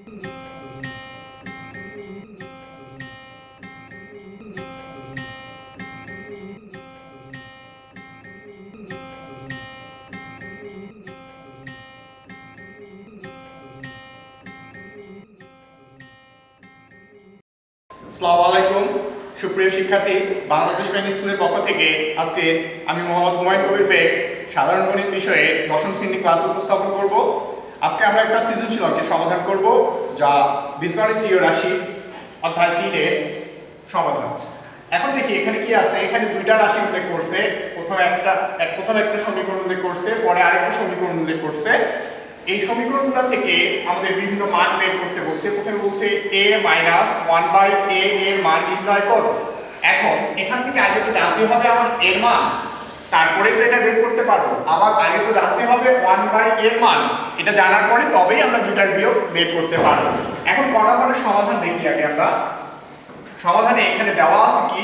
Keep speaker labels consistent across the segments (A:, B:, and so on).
A: আসসালামু আলাইকুম সুপ্রিয় শিক্ষার্থী, বাংলাদেশ ব্যাংক স্কুলের পক্ষ থেকে আজকে আমি মোহাম্মদ হুমায়ুন কবির বেগ সাধারণ গণিত বিষয়ে দশম শ্রেণী ক্লাস উপস্থাপন করব। আজকে আমরা একটা সৃজনশীল অঙ্কের সমাধান করব, যা বীজগণিতীয় রাশি অধ্যায় 3 এর সমাধান। এখন দেখি এখানে কি আছে। এখানে দুইটা রাশি উল্লেখ করছে। প্রথমে একটা সমীকরণ উল্লেখ করছে, পরে আরেকটা সমীকরণ উল্লেখ করছে। এই সমীকরণগুলো থেকে আমাদের বিভিন্ন মান বের করতে বলছে। প্রথমে বলছে a - 1/a এর মান নির্ণয় করো। এখন এখান থেকে আগে তো জানতে হবে আমার এর মান, তারপরে তো এটা বের করতে পারবো। আবার আগে তো জানতে হবে 1/a এর মান, এটা জানার পরে তবেই আমরা দুইটার বিয়োগ বের করতে পারবো। এখন ক নম্বরের সমাধান দেখি আগে আমরা। সমাধানে এখানে দেওয়া আছে কি,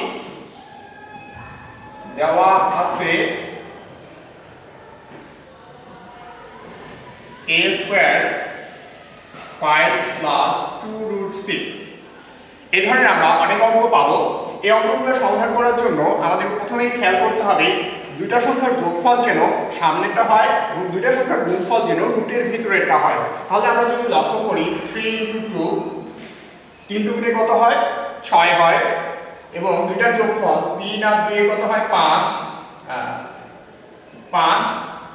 A: দেওয়া আছে a স্কয়ার 5 প্লাস 2√6। এই ধরনের আমরা অনেক অঙ্ক পাবো। এই অঙ্কগুলো সমাধান করার জন্য আমাদের প্রথমেই খেয়াল করতে হবে দুইটা সংখ্যার যোগফল যেন সামনেরটা হয় এবং দুইটা সংখ্যার গুণফল যেন রুটের ভিতরেরটা হয়। তাহলে আমরা যদি লক্ষ্য করি 3 × 2, 3 দুগুণে কত হয় 6 হয়, এবং দুইটার যোগফল 3 আর 2 কত হয় 5,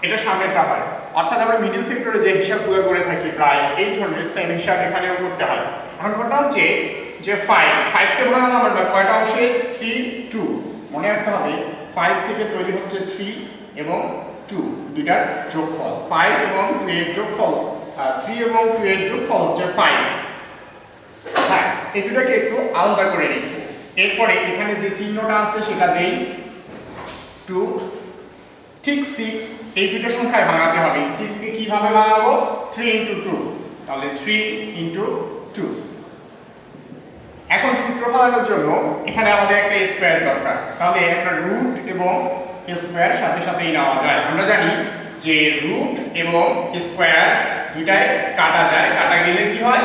A: এটা সামনেরটা হয়। অর্থাৎ আমরা মিডল সেক্টরে যে হিসাবগুলো করে থাকি প্রায় এই ধরনের সেম হিসাব এখানেও করতে হয়। এখন ঘটনা হচ্ছে যে 5 কে ভাঙালাম আমরা কয়টা অংশে 3 2। মনে রাখতে হবে 5 থেকে তৈরি হচ্ছে 3 এবং 2 দুইটার যোগফল। 5 এবং 2 এর যোগফল 3 এবং 2 এর যোগফল হচ্ছে 5। হ্যাঁ, এই দুটাকে একটু আলাদা করে লিখব। এরপরে এখানে যে চিহ্নটা আছে সেটা দেই 2, ঠিক 6 এই দুটো সংখ্যায় ভাঙাতে হবে। 6 কে কিভাবে ভাঙাবো 3 × 2, তাহলে 3 × 2। এখন সূত্র ফলানোর জন্য এখানে আমাদের একটা স্কয়ার দরকার, তাহলে একটা রুট এবং স্কয়ার সাথে সাথেই নেওয়া যায়। আমরা জানি যে রুট এবং স্কয়ার দুইটাই কাটা যায়, কাটা গেলে কি হয়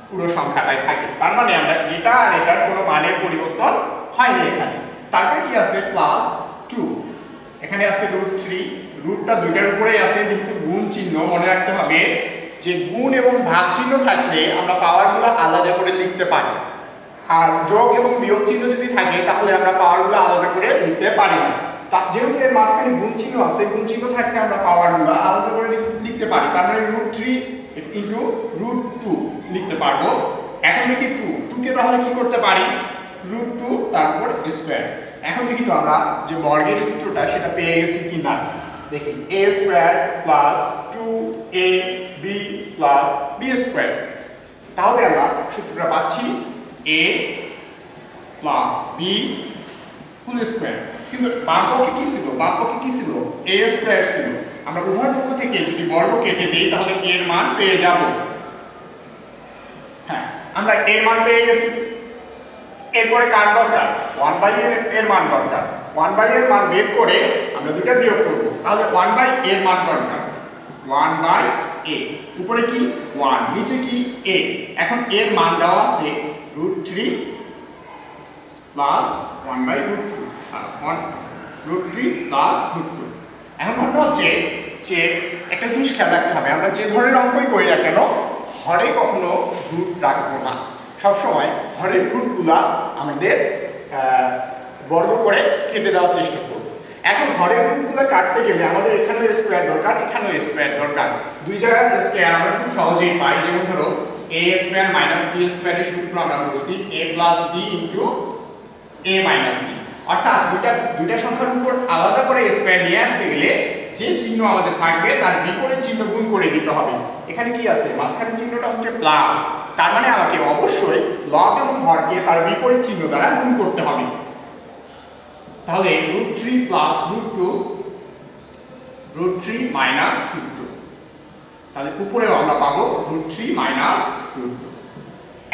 A: পুরো সংখ্যাটাই থাকে। তার মানে আমরা এটা আর এটার কোনো মানের পরিবর্তন হয়নি এখানে। তারপরে কি আছে প্লাস 2, এখানে আছে √3, রুটটা দুইটার উপরেই আছে যেহেতু গুণ চিহ্ন। মনে রাখতে হবে যে গুণ এবং ভাগ চিহ্ন থাকলে আমরা পাওয়ারগুলো আলাদা করে লিখতে পারি, আর যোগ এবং বিয়োগ চিহ্ন যদি থাকে তাহলে আমরা পাওয়ারগুলো আলাদা করে লিখতে পারি না। যেহেতু এর মাঝখানে গুণ চিহ্ন আছে, গুণ চিহ্ন থাকলে আমরা পাওয়ারগুলো আলাদা করে লিখতে পারি। তার মানে √3 × √2 লিখতে পারবো। এখন দেখি 2 কে তাহলে কি করতে পারি √2 তারপর স্কয়ার। এখন দেখি তো আমরা যে বর্গের সূত্রটা সেটা পেয়ে গেছি কিনা। দেখি a square plus 2ab plus b square. তাহলে আমরা সূত্রটা পাচ্ছি a plus b whole square. কিন্তু বাম পক্ষে কি ছিল a স্কয়ার ছিল। আমরা উভয় পক্ষ থেকে যদি বর্গ কেটে দিই তাহলে এর মান পেয়ে যাব। হ্যাঁ, আমরা এর মান পেয়ে গেছি। এরপরে কার দরকার 1/a এর মান দরকার। 1/a এর মান বের করে আমরা দুটো বিয়োগ করব। তাহলে 1/a এর মান দরকার 1/a। উপরে কি 1, নিচে কি a। এখন এর মান দেওয়া আছে √3 প্লাস 1/√2, √3 প্লাস √2। এখন ঘটনা হচ্ছে যে একটা জিনিস খেয়াল রাখতে হবে, আমরা যে ধরনের অঙ্কই করি না কেন হরে কখনো রুট রাখবো না। সবসময় হরের রুটগুলা আমাদের বর্গ করে কেটে দেওয়ার চেষ্টা করব। এখন হরের রুটগুলো কাটতে গেলে আমাদের এখানেও স্কয়ার দরকার, এখানেও স্কয়ার দরকার। দুই জায়গার স্কয়ার আমরা খুব সহজেই পাই। যেমন ধরো a স্কয়ার মাইনাস b স্কয়ারের সূত্র আমরা বলছি a plus b × a minus b। অর্থাৎ দুইটা সংখ্যার উপর আলাদা করে স্কয়ার নিয়ে আসতে গেলে যে চিহ্ন আমাদের থাকবে তার বিপরীত চিহ্ন গুণ করে দিতে হবে। এখানে কি আছে মাঝখানের চিহ্নটা হচ্ছে প্লাস, তার মানে আমাকে অবশ্যই লব এবং হরকে তার বিপরীত চিহ্ন দ্বারা গুণ করতে হবে। তাহলে √3 প্লাস √2, √3 মাইনাস √2। তাহলে উপরেও আমরা পাবো √3 মাইনাস √2।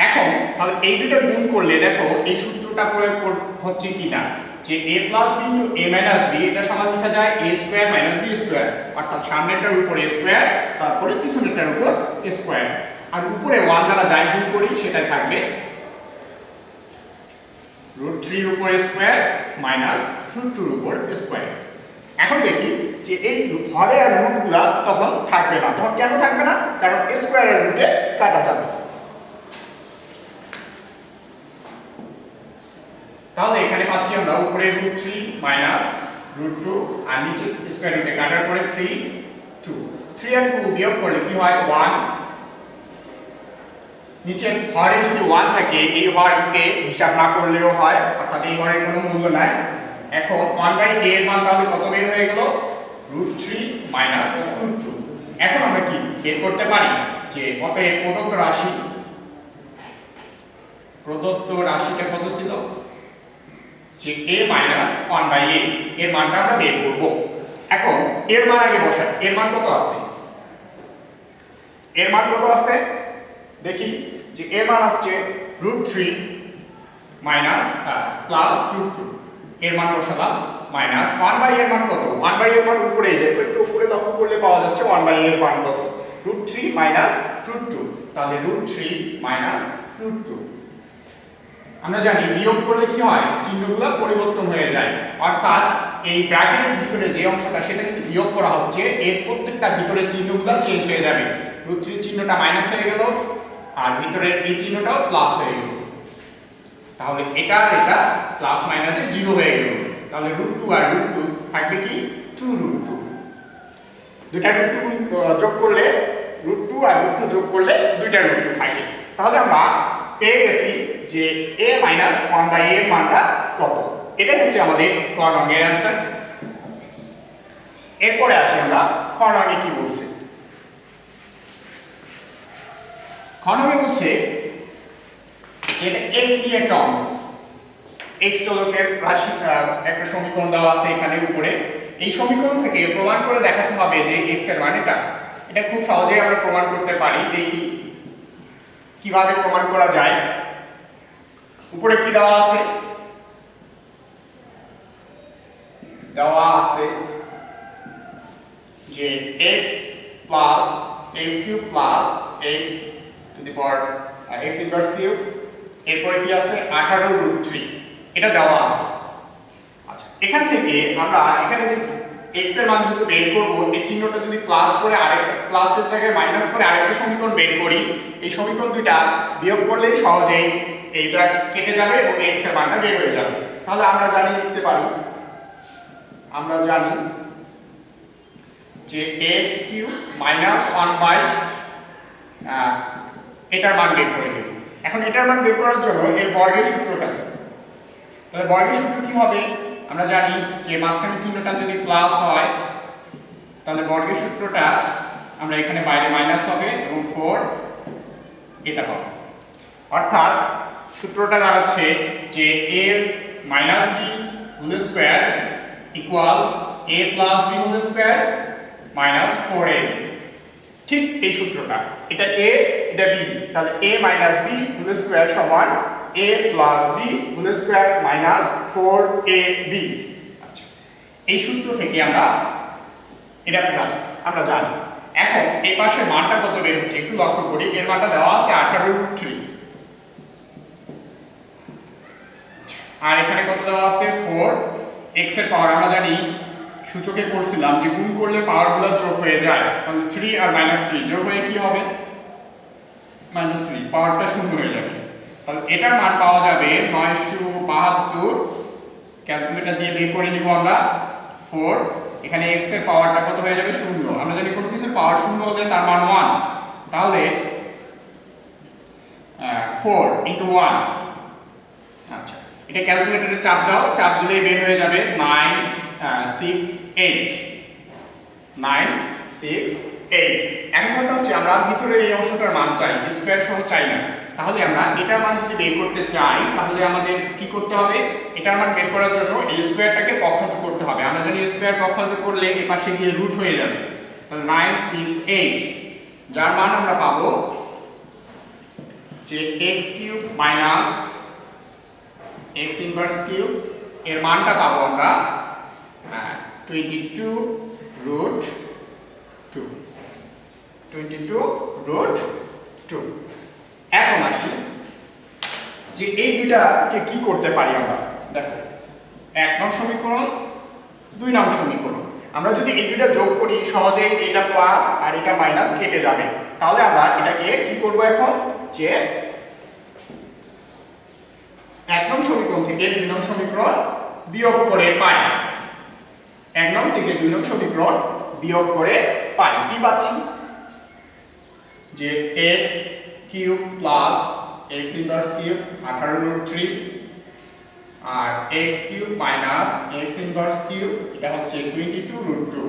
A: এখন তাহলে এই দুটো গুণ করলে দেখো এই সূত্রটা প্রয়োগ হচ্ছে কিনা যে a plus b × a minus b এটা সমান লেখা যায় a square minus b square. অর্থাৎ সামনেরটার উপর a স্কয়ার তারপরে পিছনেরটার উপর a স্কয়ার। আর উপরে 1 দ্বারা যাই গুণ করি সেটাই থাকবে √3 এর উপর স্কয়ার মাইনাস √2 এর উপর স্কয়ার। এখন দেখি যে এই হরে আর রুটগুলা তখন থাকবে না। তখন কেন থাকবে না? কারণ স্কয়ারের রুটে কাটা যাবে। তাহলে এখানে পাচ্ছি আমরা উপরে √3 মাইনাস √2 আর নিচে স্কয়ার রুটে কাটার পরে 3 2 3 আর 2 বিয়োগ করলে কি হয় 1। নিচে হরে যদি 1 থাকে এই হরকে হিসাব না করলেও হয়, অর্থাৎ এই হরের কোনো মূল্য নাই। এখন 1/a এর মান তাহলে কত বের হয়ে গেল? √3 মাইনাস √2। এখন আমরা কি বের করতে পারি যে অতএব প্রদত্ত রাশিটা কত ছিল? যে a মাইনাস 1/a এর মানটা আমরা বের করব। এখন এর মান আগে বসাই। এর মান কত আছে? এর মান কত আছে দেখি যে এর মান হচ্ছে √3 মাইনাস প্লাস √2 এর মান বসালাম মাইনাস 1/a এর মান কত? 1/a এর মান উপরেই দেখো, একটু উপরে লক্ষ্য করলে পাওয়া যাচ্ছে 1/a এর মান কত? √3 মাইনাস √2। তাহলে √3 মাইনাস √2। আমরা জানি বিয়োগ করলে কি হয়? চিহ্নগুলো পরিবর্তন হয়ে যায়, অর্থাৎ এই ব্র্যাকেটের ভিতরে যে অংশটা সেটা কিন্তু বিয়োগ করা হচ্ছে, এর প্রত্যেকটা ভিতরে চিহ্নগুলো চেঞ্জ হয়ে যাবে। √3 চিহ্নটা মাইনাস হয়ে গেল আর ভিতরের এই চিহ্নটাও প্লাস হয়ে গেল। তাহলে এটা আর এটা প্লাস মাইনাসে 0 হয়ে গেল। তাহলে √2 আর √2 থাকবে কি 2√2। দুইটা √2 যোগ করলে √2 আর √2 যোগ করলে দুইটা √2 থাকে। তাহলে আমরা পেয়ে গেছি যে a মাইনাস 1/a এর মানটা কত। এটাই হচ্ছে আমাদের ক নংয়ের অ্যানসার। এরপরে আসি আমরা খ নংয়ে কি বলছে। খ নংয়ে বলছে এটা x দিয়ে একটা অঙ্ক, x চলকের রাশি একটা সমীকরণ দেওয়া আছে এখানে উপরে। এই সমীকরণ থেকে প্রমাণ করে দেখাতে হবে যে x এর মান এটা। এটা খুব সহজেই আমরা প্রমাণ করতে পারি। দেখি কিভাবে প্রমাণ করা যায়। উপরে কি দেওয়া আছে? দেওয়া আছে যে x plus x cube plus x two the power x inverse cube, এরপরে কি আছে 18√3, এটা দেওয়া আছে। আচ্ছা, এখান থেকে আমরা এখানে যে x এর মান যেহেতু বের করব, এই চিহ্নটা যদি প্লাস করে আরেকটা প্লাসের জায়গায় মাইনাস করে আরেকটা সমীকরণ বের করি, এই সমীকরণ দুইটা বিয়োগ করলেই সহজেই এইটা কেটে যাবে এবং x এর মানটা বের হয়ে যাবে। তাহলে আমরা জানি লিখতে পারি, আমরা জানি যে x কিউব মাইনাস 1/, এটার মান বের করে দেব। এখন এটার মান বের করার জন্য এর বর্গের সূত্রটা, তাহলে বর্গের সূত্র কি হবে? আমরা জানি যে মাঝখানে চিহ্নটা যদি প্লাস হয় তাহলে বর্গের সূত্রটা আমরা এখানে বাইরে মাইনাস হবে এবং 4 এটা পাবো। অর্থাৎ সূত্রটা দাঁড়াচ্ছে যে a minus b whole square equal a plus b whole square minus 4ab। ঠিক এই সূত্রটা, এটা a এটা b, তাহলে a minus b whole square সমান a plus b whole square minus 4ab। আচ্ছা, এই সূত্র থেকে আমরা এটা পেলাম, আমরা জানি। এখন এই পাশের মানটা কত বের হচ্ছে একটু লক্ষ্য করি। এর মানটা দেওয়া আছে 18√3 আর এখানে কত দেওয়া আছে 4। x এর পাওয়ার আমরা জানি সূচকে পড়ছিলাম যে গুণ করলে পাওয়ারগুলো যোগ হয়ে যায়, তাহলে 3 আর -3 যোগ হয়ে কি হবে -3, পাওয়ারটা শূন্য হয়ে যাবে। তাহলে এটার মান পাওয়া যাবে 972। ক্যালকুলেটর দিয়ে বের করে নিব আমরা 4। এখানে x এর পাওয়ারটা কত হয়ে যাবে 0। আমরা জানি কোনো কিছুর পাওয়ার 0 হলে তার মান 1, তাহলে 4 * 1। আচ্ছা, এটা ক্যালকুলেটরে চাপ দাও, চাপ দিলেই বের হয়ে যাবে 968। এখন কথা হচ্ছে আমরা ভিতরের এই অংশটার মান চাই, স্কয়ার সহ চাই না। তাহলে আমরা এটার মান যদি বের করতে চাই তাহলে আমাদের কি করতে হবে? এটার মান বের করার জন্য এই স্কয়ারটাকে পক্ষান্তর করতে হবে। আমরা জানি স্কয়ার পক্ষান্তর করলে এই পাশে গিয়ে রুট হয়ে যাবে। তাহলে 968, যার মান আমরা পাবো যে x³ minus x inverse cube, এর মানটা পাবো আমরা 22√2। 2। এখন আসি যে এই দুইটাকে কি করতে পারি আমরা। দেখো 1 নং সমীকরণ 2 নং সমীকরণ, আমরা যদি এই দুইটা যোগ করি সহজেই এটা প্লাস আর এটা মাইনাস কেটে যাবে। তাহলে আমরা এটাকে কি করব এখন, যে 1 নং সমীকরণ থেকে 2 নং সমীকরণ বিয়োগ করে পাই। 1 নং থেকে 2 নং সমীকরণ বিয়োগ করে পাই, কি পাচ্ছি যে x cube plus x inverse cube 18√3 আর x cube minus x inverse cube এটা হচ্ছে 22√2।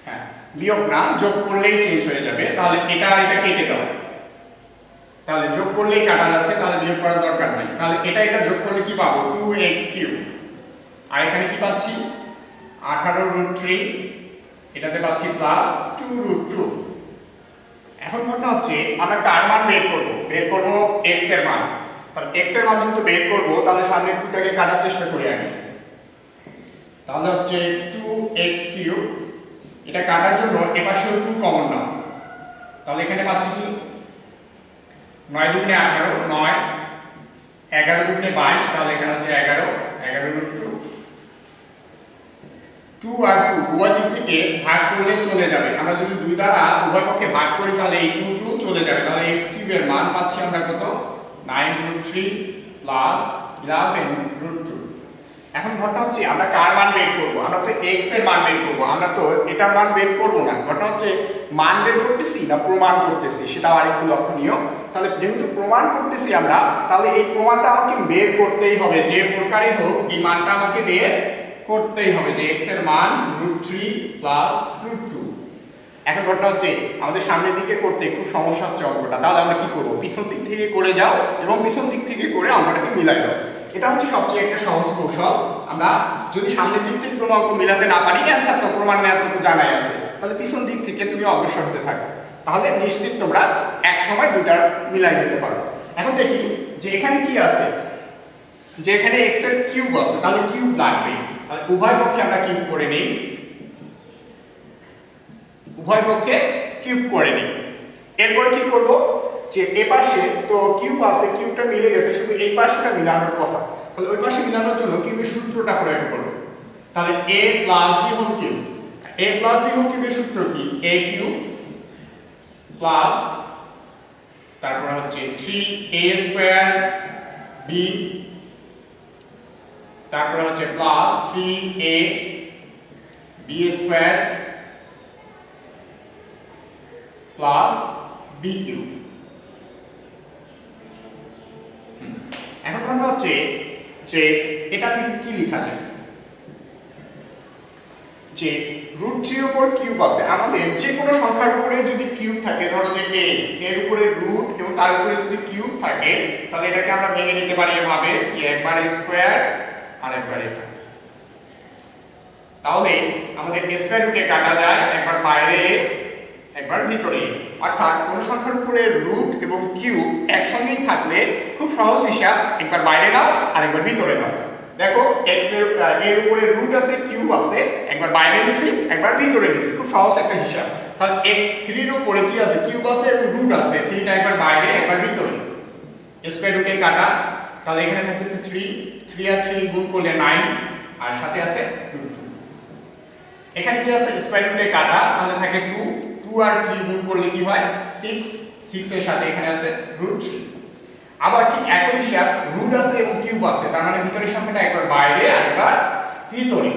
A: হ্যাঁ, বিয়োগ না, যোগ করলেই চেঞ্জ হয়ে যাবে। তাহলে এটা আর এটা কেটে দাও, তাহলে যোগ করলেই কাটা যাচ্ছে, তাহলে বিয়োগ করার দরকার নেই। তাহলে এটা যোগ করলে কি পাবো, 2x কিউব, আর এখানে কি পাচ্ছি 18√3, এটাতে পাচ্ছি প্লাস 2√2। এখন ঘটনা হচ্ছে আমরা কার মান বের করব x এর মান। তাহলে x এর মান যেহেতু বের করব, তাহলে সামনে 2টাকে কাটার চেষ্টা করি আগে। তাহলে হচ্ছে 2x কিউব, এটা কাটার জন্য এপাশেও 2 কমন নাও। তাহলে এখানে পাচ্ছি কি 9 দুগুণে 18, 9 11 দুগুণে 22, তাহলে এখানে হচ্ছে 11√2। 2 আর 2 উভয় দিক থেকে ভাগ করলে চলে যাবে। আমরা যদি 2 দ্বারা উভয় পক্ষে ভাগ করি তাহলে এই 2 চলে যাবে। তাহলে x কিউবের মান পাচ্ছি আমরা কত, 9√3 প্লাস 11√2। এখন ঘটনা হচ্ছে আমরা কার মান বের করব, আমরা তো x এর মান বের করব, আমরা তো এটার মান বের করব না। ঘটনা হচ্ছে মান বের করতেছি না প্রমাণ করতেছি, সেটাও আরেকটু লক্ষণীয়। তাহলে যেহেতু প্রমাণ করতেছি আমরা, তাহলে এই প্রমাণটা আমাকে বের করতেই হবে, যে প্রকারে হোক এই মানটা আমাকে বের করতেই হবে, যে x এর মান √3 প্লাস √2। এখন ঘটনা হচ্ছে আমাদের সামনের দিকে করতে খুব সমস্যা হচ্ছে অঙ্কটা। তাহলে আমরা কি করব, পিছন দিক থেকে করে যাও এবং পিছন দিক থেকে করে অঙ্কটাকে মিলাই দাও। এটা হচ্ছে সবচেয়ে একটা সহজ কৌশল। আমরা যদি সামনের দিক থেকে কোনো অঙ্ক মিলাতে না পারি, অ্যান্সার তো প্রমাণের অ্যান্সার তো জানাই আছে, তাহলে পিছন দিক থেকে তুমি অগ্রসর হতে থাকো, তাহলে নিশ্চিত তোমরা এক সময় দুইটা মিলাই দিতে পারো। এখন দেখি যে এখানে কি আছে, যে এখানে x এর কিউব আছে, তাহলে কিউব লাগবে। তাহলে উভয় পক্ষে আমরা কিউব করে নেই, উভয় পক্ষে কিউব করে নেই। এরপরে কি করব, যে এই পাশে তো কিউব আছে, কিউবটা মিলে গেছে, শুধু এই পাশটা মিলানোর কথা। তাহলে ওই পাশে মিলানোর জন্য কিউবের সূত্রটা প্রয়োগ করব। তাহলে a plus b whole cube, a plus b whole কিউবের সূত্র কি, a কিউব প্লাস তারপর হচ্ছে 3a স্কয়ার b, তারপর হচ্ছে plus 3a b square plus b cube. এখন আমরা হচ্ছে যে এটা থেকে কি লেখা যায়, যে √3 এর উপর কিউব আছে, আমাদের যে কোনো সংখ্যার উপরে যদি কিউব থাকে, ধরো যে a এর উপরে রুট এবং তার উপরে যদি কিউব থাকে, তাহলে এটাকে আমরা ভেঙে নিতে পারি এভাবে যে একবার স্কয়ার আর একবার এটা। তাহলে আমাদের স্কয়ার রুটে কাটা যায়, একবার বাইরে একবার ভিতরে, অর্থাৎ কোন সংখ্যার উপরে রুট এবং কিউব একসঙ্গেই থাকলে খুব সহজ হিসাব, একবার বাইরে নাও আর একবার ভিতরে নাও। দেখো x এর উপরে রুট আছে, কিউব আছে, একবার বাইরে নিছি একবার ভিতরে নিছি, খুব সহজ একটা হিসাব। তাহলে x3 এর উপরে কি আছে, কিউব আছে এবং রুট আছে, 3টা একবার বাইরে একবার ভিতরে, স্কয়ার রুটে কাটা। তাহলে এখানে থাকতেছে 3, 3 আর 3 গুণ করলে 9, আর সাথে আছে √2। এখানে কি আছে, স্কয়ার রুটে কাটা, তাহলে থাকে 2, 2 আর 3 গুণ করলে কি হয় 6, 6 এর সাথে এখানে আছে √3। আবার ঠিক একই হিসাব, রুট আছে এবং কিউব আছে, তার মানে ভিতরের সংখ্যাটা একবার বাইরে আর একবার ভিতরে।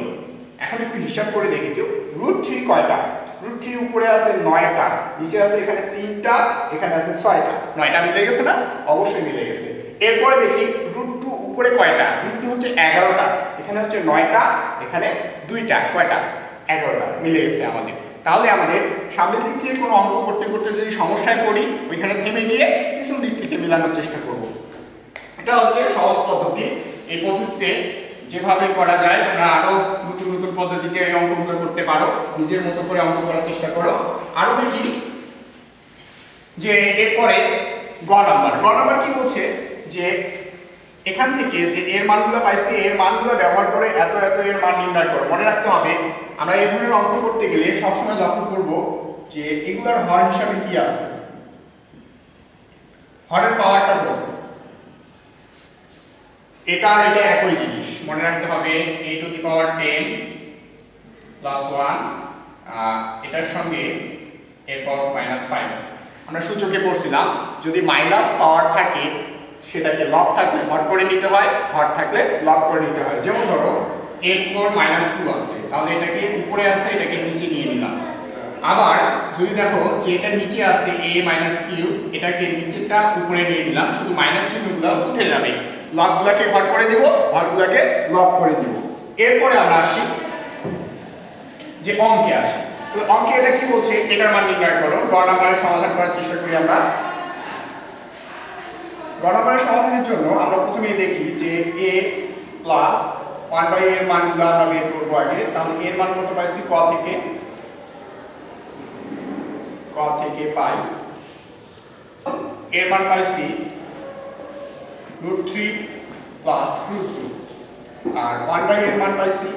A: এখন একটু হিসাব করে দেখি কেউ, √3 কয়টা, √3 উপরে আছে 9টা, নিচে আছে এখানে 3টা, এখানে আছে 6টা, 9টা মিলে গেছে না, অবশ্যই মিলে গেছে। এরপরে দেখি √2 উপরে কয়টা, √2 হচ্ছে 11টা, এখানে হচ্ছে 9টা, এখানে 2টা, কয়টা 11টা, মিলে গেছে আমাদের। তাহলে আমাদের সামনের দিক থেকে কোনো অঙ্ক করতে করতে যদি সমস্যায় পড়ি, ওইখানে থেমে গিয়ে পিছন দিক থেকে মেলানোর চেষ্টা করব। এটা হচ্ছে সহজ পদ্ধতি। এই পদ্ধতিতে যেভাবে করা যায়, তোমরা আরো নতুন নতুন পদ্ধতিতে এই অঙ্কগুলো করতে পারো, নিজের মতো করে অঙ্ক করার চেষ্টা করো। আরো দেখি যে এরপরে গ নাম্বার কি বলছে, যে এখান থেকে যে এর মানগুলো পাইছি, এর মানগুলো ব্যবহার করে এত এত এর মান নির্ণয় করো। মনে রাখতে হবে, আমরা এই ধরনের অঙ্ক করতে গেলে সবসময় লক্ষ্য করব যে এগুলার হর হিসাবে কি আছে, হরের পাওয়ারটা কত। এটা আর এটা একই জিনিস, মনে রাখতে হবে a to the power 10 plus 1 এটার সঙ্গে এর পাওয়ার -5 আছে। আমরা সূচকে পড়ছিলাম যদি মাইনাস পাওয়ার থাকে সেটাকে লব থাকলে হর করে নিতে হয়, হর থাকলে লব করে নিতে হয়। যেমন ধরো এর পাওয়ার -2 আছে, তাহলে এটাকে উপরে আছে, এটাকে নিচে নিয়ে নিলাম। আবার যদি দেখো যে এটা নিচে আছে a কিউব, এটাকে নিচেরটা উপরে নিয়ে নিলাম, শুধু মাইনাস চিহ্নগুলো উঠে যাবে, লবগুলোকে হর করে দেব, হরগুলোকে লব করে দেব। এরপরে আমরা আসি যে অঙ্কে আসি। তো অঙ্কে এটা কি বলছে, এটার মান নির্ণয় করো। গ নাম্বারের সমাধান করার চেষ্টা করি আমরা। গ নাম্বারের সমাধানের জন্য আমরা প্রথমেই দেখি যে a প্লাস 1/a এর মানগুলো আমরা বের করব আগে। তাহলে এর মান কত পাইছি, ক থেকে পাই এর মান পাইছি √3 প্লাস √2, আর 1/a এর মান পাইছি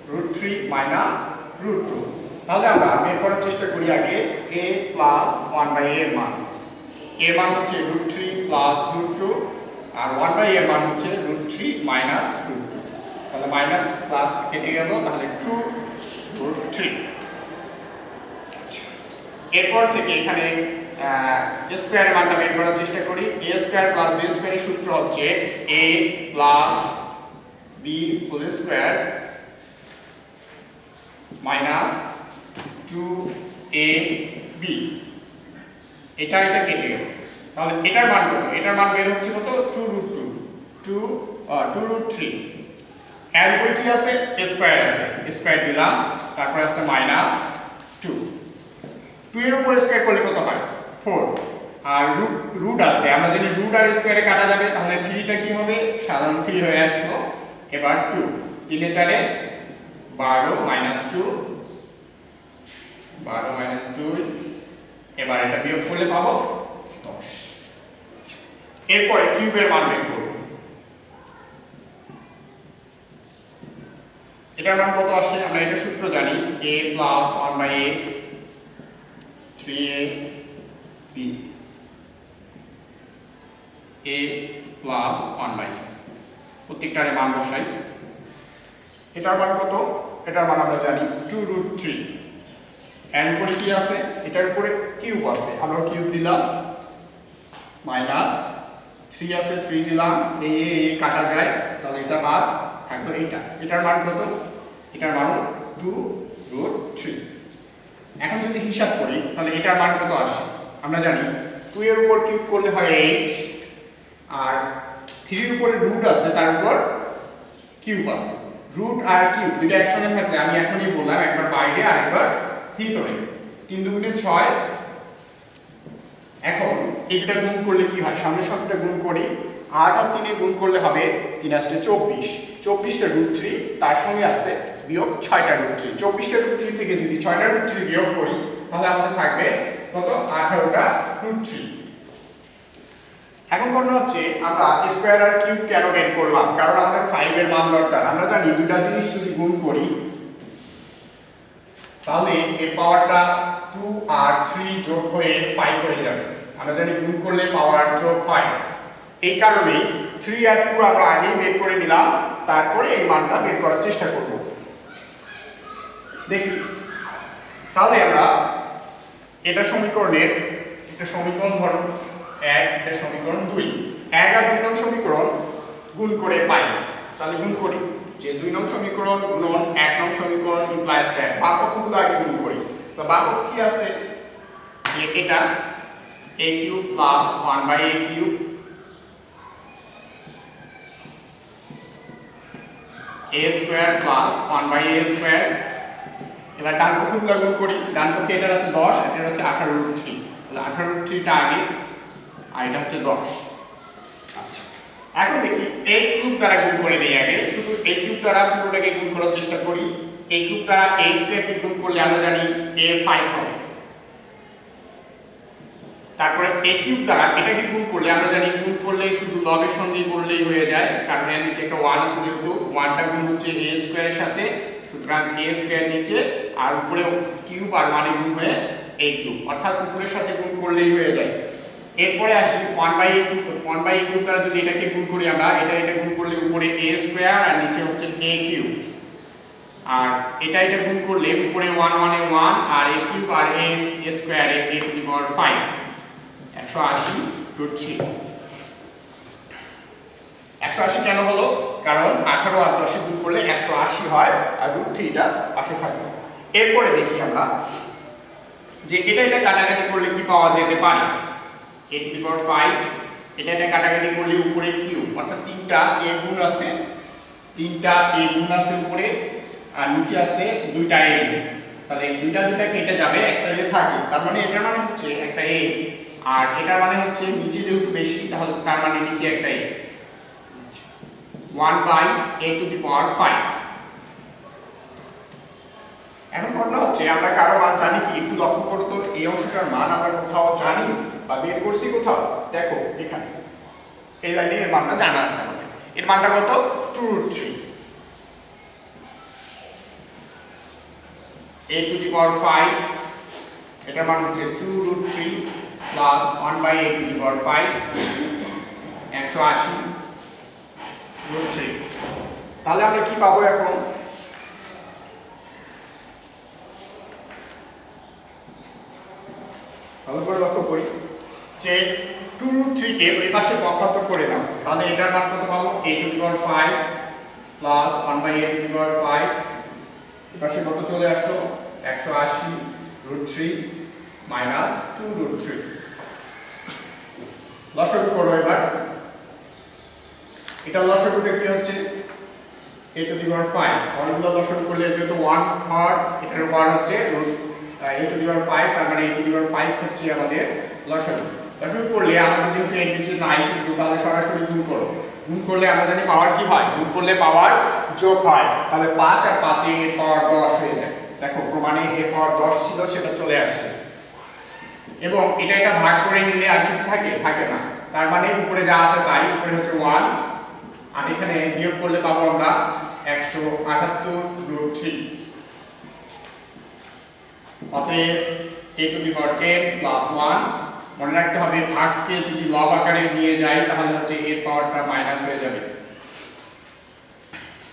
A: √3 মাইনাস √2। তাহলে আমরা বের করার চেষ্টা করি আগে a প্লাস 1/a এর মান। এর মান হচ্ছে √3 প্লাস √2, আর 1/a এর মান হচ্ছে √3 মাইনাস √2। তাহলে মাইনাস প্লাস কেটে গেল, তাহলে 2√3। এরপর থেকে এখানে a স্কয়ারের মানটা বের করার চেষ্টা করি। a স্কয়ার প্লাস b স্কয়ারের সূত্র হচ্ছে a plus b whole square minus 2ab। এটা কেটে গেল, তাহলে এটার মান কত, এটার মান বের হচ্ছে কত, 2√3। এর উপরে কি আছে, a স্কয়ার আছে, স্কয়ার দিলাম, তারপর আছে -2। 2 এর উপর স্কয়ার করলে কত হয়, 4। আর রুট আছে, আমরা জানি রুট আর স্কয়ারে কাটা যাবে, তাহলে 3টা কি হবে, সাধারণ 3 হয়ে আসলো। এবার 2 3 এ 4 এ 12 -2, 12 - 2। এবার এটা বিয়োগ করলে পাবো 10। এরপরে কিউবের মান বের করব। এটার মান কত আসে, আমরা এটা সূত্র জানি, a plus 1/a 3ab a plus 1/a। প্রত্যেকটার মান বসাই। এটার মান কত, এটার মান আমরা জানি 2√3। এর উপরে কি আছে, এটার উপরে কিউব আছে, আমরা কিউব দিলাম, -3 আছে, 3 দিলাম, এই কাটা যায়, তাহলে এটা বাদ থাকলো এইটা। এটার মান কত, এটার মান 2√3। এখন যদি হিসাব করি তাহলে এটার মান কত আসে, আমরা জানি 2 এর উপর কিউব করলে হয় 8, আর 3 এর উপরে রুট আছে, তার উপর কিউব আছে। রুট আর কিউব দুটো একসঙ্গে থাকলে আমি এখনই বললাম, একবার বাইরে আর একবার ভিতরে, 3 × 2 = 6। এখন এইটা গুণ করলে কি হয়, সামনের সংখ্যাটা গুণ করি, 8 আর 3 এ গুণ করলে হবে 3 × 8 = 24, 24টা √3, তার সঙ্গে আছে বিয়োগ 6টা √3। 24টা √3 থেকে যদি 6টা √3 বিয়োগ করি তাহলে আমাদের থাকবে কত, 18টা √3। এখন কথা হচ্ছে আমরা স্কয়ার আর কিউব কেন বের করলাম, কারণ আমাদের 5 এর মান দরকার। আমরা জানি দুটো জিনিস যদি গুণ করি তাহলে এর পাওয়ারটা 2 আর 3 যোগ হয়ে 5 হয়ে যাবে। আমরা জানি গুণ করলে পাওয়ার যোগ হয়, এই কারণে 3 আর 2 আমরা আগেই বের করে নিলাম, তারপরে এই মানটা বের করার চেষ্টা করব। দেখি তাহলে আমরা এটা সমীকরণের একটা সমীকরণ ধরো 1, এটা সমীকরণ 2, 1 আর 2 নং সমীকরণ গুণ করে পাই। তাহলে গুণ করি, যে 2 নং সমীকরণ গুণন 1 নং সমীকরণ ইমপ্লাইজ দ্যাট, বামপক্ষগুলো আগে গুণ করি। তো বামপক্ষ কি আছে, যে এটা a³ plus 1/a³ a square plus 1/a²। এবার ডান পক্ষগুলো গুণ করি, ডান পক্ষে এটার আছে 10, এটার হচ্ছে 18√3, তাহলে 18√3টা আগে, আর এটা হচ্ছে 10। আচ্ছা, এখন দেখি a³ দ্বারা গুণ করে নেই আগে, শুধু a³ দ্বারা পুরোটাকে গুণ করার চেষ্টা করি। a³ দ্বারা a² কে গুণ করলে আমরা জানি a5 হবে। তারপরে a³ দ্বারা এটাকে গুণ করলে আমরা জানি গুণ করলে শুধু লগের সঙ্গে করলেই হয়ে যায়, কারণ এর নিচে একটা 1 আছে, যেহেতু 1টা গুণ হচ্ছে a² এর সাথে, সুতরাং a² নিচে আর উপরে কিউব আর 1 গুণ হয়ে a কিউব, অর্থাৎ উপরের সাথে গুণ করলেই হয়ে যায়। এরপরে আসি 1/a কিউব দ্বারা যদি এটাকে গুণ করি আমরা, এটা গুণ করলে উপরে a স্কয়ার আর নিচে হচ্ছে a কিউব, আর এটা গুণ করলে উপরে 1 1 এ 1 আর a কিউব আর a square a to the power 5 180√3। 180 কেন হলো? কারণ 18 আর 10 গুণ করলে 180 হয় আর √3টা পাশে থাকবে। এরপরে দেখি আমরা যে এটা কাটাকাটি করলে কি পাওয়া যেতে পারে। a টু দি পাওয়ার 5 এটা কাটাকাটি করলে উপরে কিউব, অর্থাৎ তিনটা a গুণ আছে উপরে আর নিচে আছে দুইটা a, তাহলে দুইটা কেটে যাবে, একটা a থাকে, তার মানে এটার মানে হচ্ছে একটা a, আর এটার মানে হচ্ছে নিচে যেহেতু বেশি তাহলে তার মানে নিচে একটা a। 1/a to the power 5। এখন ঘটনা হচ্ছে আমরা কারো মান জানি কি, একটু লক্ষ্য করো তো, এই অংশটার মান আমরা কোথাও জানি বা বের করছি কোথাও? দেখো এখানে এই লাইনে এর মানটা জানা আছে আমাদের। এর মানটা কত? 2√3। a টু দি পাওয়ার 5 এটার মান হচ্ছে 2√3 plus 1/a to the power 5 180√3। তাহলে আমরা কি পাবো এখন? ভালো করে লক্ষ্য করি যে 2√3 কে ওই পাশে পক্ষান্তর করে নাও, তাহলে এটার মান কত পাবো? a to the power 5 plus 1/a to the power 5, এই পাশে কত চলে আসলো? 180√3 মাইনাস 2√3। লসাগু করো এবার। এটা লসাগুটা কি হচ্ছে? a টু দি পাওয়ার 5, অনেকগুলো লসাগু করলে যেহেতু 1 হর, এটার মান হচ্ছে a টু দি পাওয়ার 5, তার মানে a টু দি পাওয়ার 5 হচ্ছে আমাদের লসাগু। লসাগু করলে আমাদের যেহেতু এর নিচে নাই কিছু, তাহলে সরাসরি গুণ করো। গুণ করলে আমরা জানি পাওয়ার কি হয়? গুণ করলে পাওয়ার যোগ হয়, তাহলে 5 আর 5 এ পাওয়ার 10 হয়ে যায়। দেখো প্রমাণে এ পাওয়ার 10 ছিল, সেটা চলে আসছে। এবং এটা ভাগ করে নিলে আর কিছু থাকে না, তার মানে উপরে যা আছে তাই, উপরে হচ্ছে 1 আর এখানে বিয়োগ করলে পাবো আমরা 178√3। অতএব a to the power 10 plus 1, মনে রাখতে হবে ভাগকে যদি লব আকারে নিয়ে যাই তাহলে হচ্ছে এর পাওয়ারটা মাইনাস হয়ে যাবে।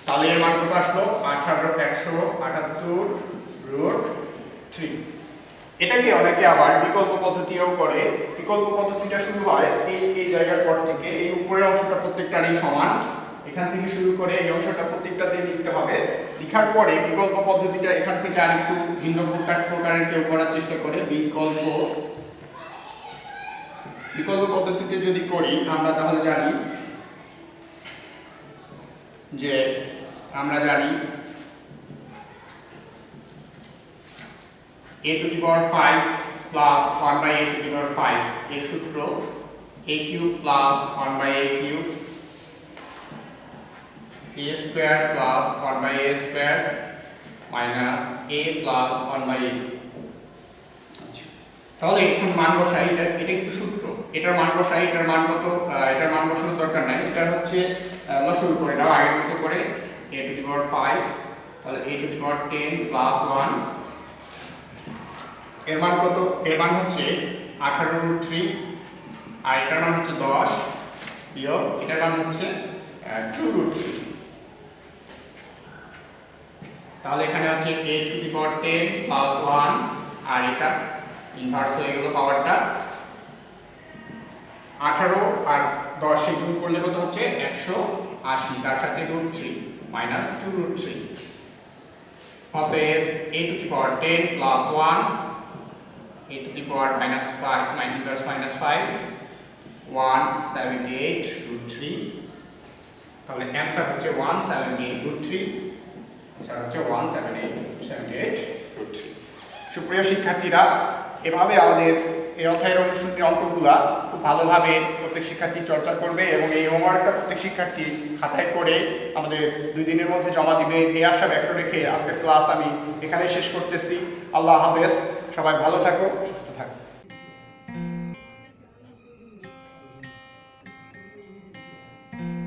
A: তাহলে এর মান কত আসলো? 178√3। এটাকে অনেকে আবার বিকল্প পদ্ধতিও করে। বিকল্প পদ্ধতিটা শুরু হয় এই জায়গার পর থেকে, এই উপরের অংশটা প্রত্যেকটারই সমান, এখান থেকে শুরু করে এই অংশটা প্রত্যেকটা দিয়ে লিখতে হবে। লেখার পরে বিকল্প পদ্ধতিটা এখান থেকে আরেকটু ভিন্ন প্রকারের কেউ করার চেষ্টা করে। বিকল্প পদ্ধতিতে যদি করি আমরা, তাহলে জানি যে a to the power 5 plus 1/a to the power 5 এর সূত্র a cube plus 1/a cube a square plus 1/a square minus a plus 1/a। তাহলে এখন মান বসাই, এটা একটু সূত্র, এটার মান বসাই, এটার মান কত? এটার মান বসানোর দরকার নাই, এটা হচ্ছে লসাগু করে নাও আগের মতো করে। a টু দি পাওয়ার 5, তাহলে a to the power 10 plus 1, এর মান কত? এর মান হচ্ছে 18√3 আর এটার মান হচ্ছে 10 বিয়োগ এটার মান হচ্ছে 2√3। তাহলে এখানে হচ্ছে a to the power 10 plus 1 আর এটা ইনভার্স হয়ে গেল পাওয়ারটা। 18 আর 10 গুণ করলে কত হচ্ছে? 180, তার সাথে √3 মাইনাস 2√3। অতএব a to the power 10 plus 1 a to the power minus 5 inverse minus 5 178√3। তাহলে आंसर হচ্ছে 178√3, आंसर হচ্ছে 178√3। সুপ্রিয় শিক্ষার্থীরা, এভাবে আমাদের এই অধ্যায়ের অনুশীলনের অঙ্কগুলা খুব ভালোভাবে প্রত্যেক শিক্ষার্থী চর্চা করবে এবং এই হোমওয়ার্কটা প্রত্যেক শিক্ষার্থী খাতায় করে আমাদের 2 দিনের মধ্যে জমা দিবে, এই আশা ব্যক্ত রেখে আজকের ক্লাস আমি এখানেই শেষ করতেছি। আল্লাহ হাফেজ, সবাই ভালো থাকো, সুস্থ